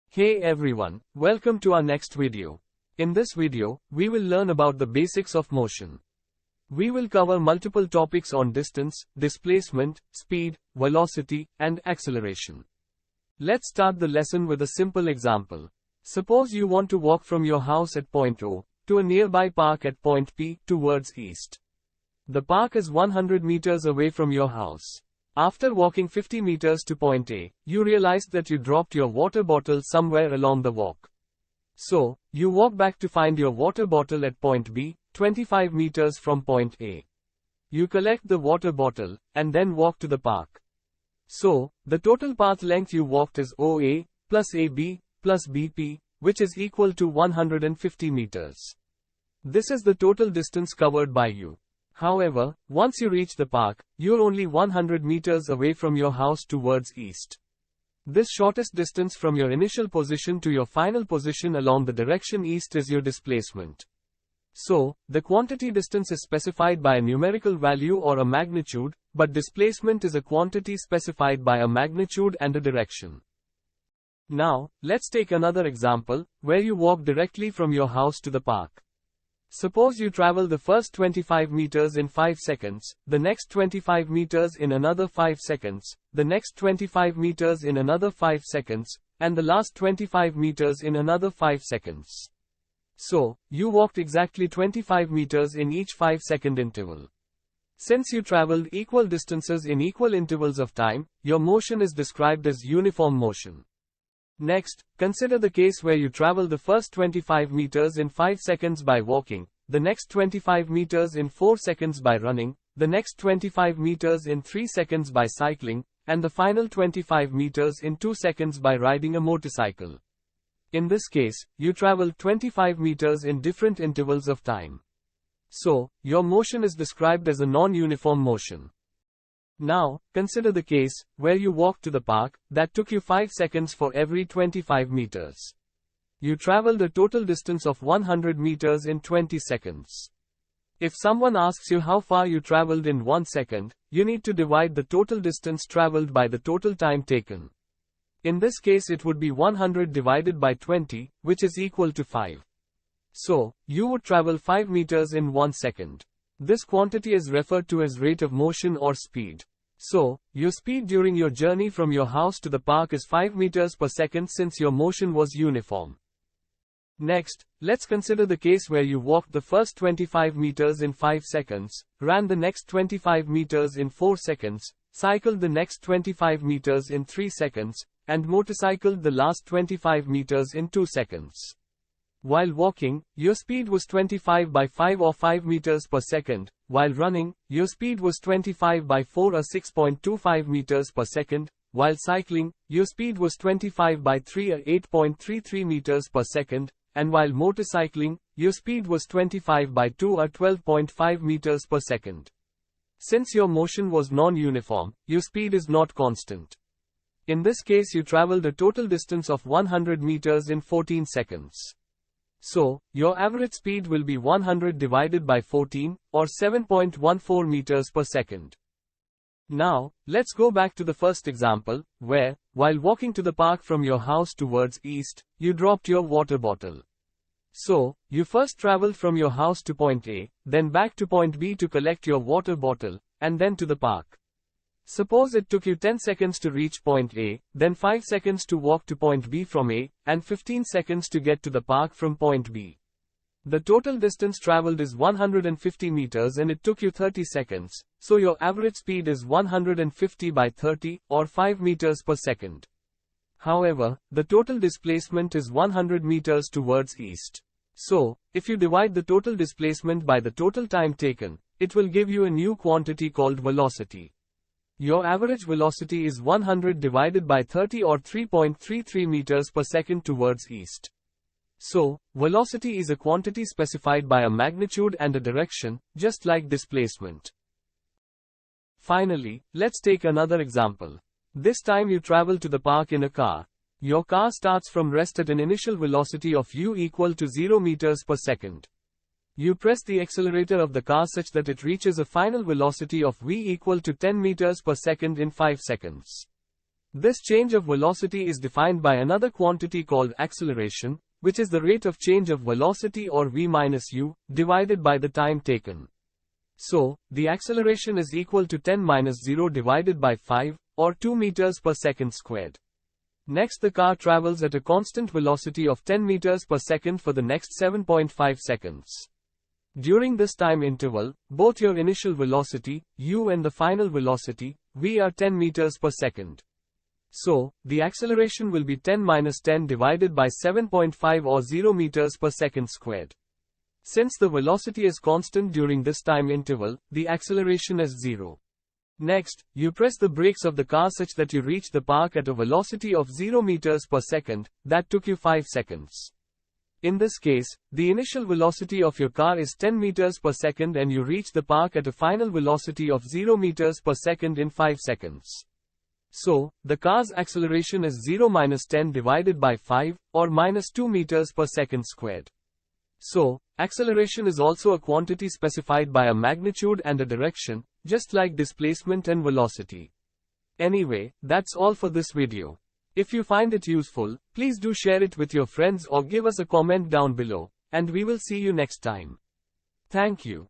Hey everyone, welcome to our next video. In this video, we will learn about the basics of motion. We will cover multiple topics on distance, displacement, speed, velocity, and acceleration. Let's start the lesson with a simple example. Suppose you want to walk from your house at point O to a nearby park at point P towards east. The park is 100 meters away from your house. After walking 50 meters to point A, you realized that you dropped your water bottle somewhere along the walk. So, you walk back to find your water bottle at point B, 25 meters from point A. You collect the water bottle, and then walk to the park. So, the total path length you walked is OA, plus AB, plus BP, which is equal to 150 meters. This is the total distance covered by you. However, once you reach the park, you're only 100 meters away from your house towards east. This shortest distance from your initial position to your final position along the direction east is your displacement. So, the quantity distance is specified by a numerical value or a magnitude, but displacement is a quantity specified by a magnitude and a direction. Now, let's take another example, where you walk directly from your house to the park. Suppose you travel the first 25 meters in 5 seconds, the next 25 meters in another 5 seconds, the next 25 meters in another 5 seconds, and the last 25 meters in another 5 seconds. So, you walked exactly 25 meters in each 5-second interval. Since you traveled equal distances in equal intervals of time, your motion is described as uniform motion. Next, consider the case where you travel the first 25 meters in 5 seconds by walking, the next 25 meters in 4 seconds by running, the next 25 meters in 3 seconds by cycling, and the final 25 meters in 2 seconds by riding a motorcycle. In this case, you travel 25 meters in different intervals of time. So, your motion is described as a non-uniform motion. Now, consider the case, where you walked to the park, that took you 5 seconds for every 25 meters. You traveled a total distance of 100 meters in 20 seconds. If someone asks you how far you traveled in 1 second, you need to divide the total distance traveled by the total time taken. In this case it would be 100 divided by 20, which is equal to 5. So, you would travel 5 meters in 1 second. This quantity is referred to as rate of motion or speed. So, your speed during your journey from your house to the park is 5 meters per second since your motion was uniform. Next, let's consider the case where you walked the first 25 meters in 5 seconds, ran the next 25 meters in 4 seconds, cycled the next 25 meters in 3 seconds, and motorcycled the last 25 meters in 2 seconds. While walking, your speed was 25 by 5 or 5 meters per second. While running, your speed was 25 by 4 or 6.25 meters per second. While cycling, your speed was 25 by 3 or 8.33 meters per second. And while motorcycling, your speed was 25 by 2 or 12.5 meters per second. Since your motion was non-uniform, your speed is not constant. In this case you traveled a total distance of 100 meters in 14 seconds. So, your average speed will be 100 divided by 14, or 7.14 meters per second. Now, let's go back to the first example, where, while walking to the park from your house towards east, you dropped your water bottle. So, you first traveled from your house to point A, then back to point B to collect your water bottle, and then to the park. Suppose it took you 10 seconds to reach point A, then 5 seconds to walk to point B from A, and 15 seconds to get to the park from point B. The total distance traveled is 150 meters and it took you 30 seconds, so your average speed is 150 by 30, or 5 meters per second. However, the total displacement is 100 meters towards east. So, if you divide the total displacement by the total time taken, it will give you a new quantity called velocity. Your average velocity is 100 divided by 30 or 3.33 meters per second towards east. So, velocity is a quantity specified by a magnitude and a direction, just like displacement. Finally, let's take another example. This time you travel to the park in a car. Your car starts from rest at an initial velocity of u equal to 0 meters per second. You press the accelerator of the car such that it reaches a final velocity of v equal to 10 meters per second in 5 seconds. This change of velocity is defined by another quantity called acceleration, which is the rate of change of velocity or v minus u, divided by the time taken. So, the acceleration is equal to 10 minus 0 divided by 5, or 2 meters per second squared. Next, the car travels at a constant velocity of 10 meters per second for the next 7.5 seconds. During this time interval, both your initial velocity, u, and the final velocity, v, are 10 meters per second. So, the acceleration will be 10 minus 10 divided by 7.5 or 0 meters per second squared. Since the velocity is constant during this time interval, the acceleration is 0. Next, you press the brakes of the car such that you reach the park at a velocity of 0 meters per second, that took you 5 seconds. In this case, the initial velocity of your car is 10 meters per second and you reach the park at a final velocity of 0 meters per second in 5 seconds. So, the car's acceleration is 0 minus 10 divided by 5, or minus 2 meters per second squared. So, acceleration is also a quantity specified by a magnitude and a direction, just like displacement and velocity. Anyway, that's all for this video. If you find it useful, please do share it with your friends or give us a comment down below, and we will see you next time. Thank you.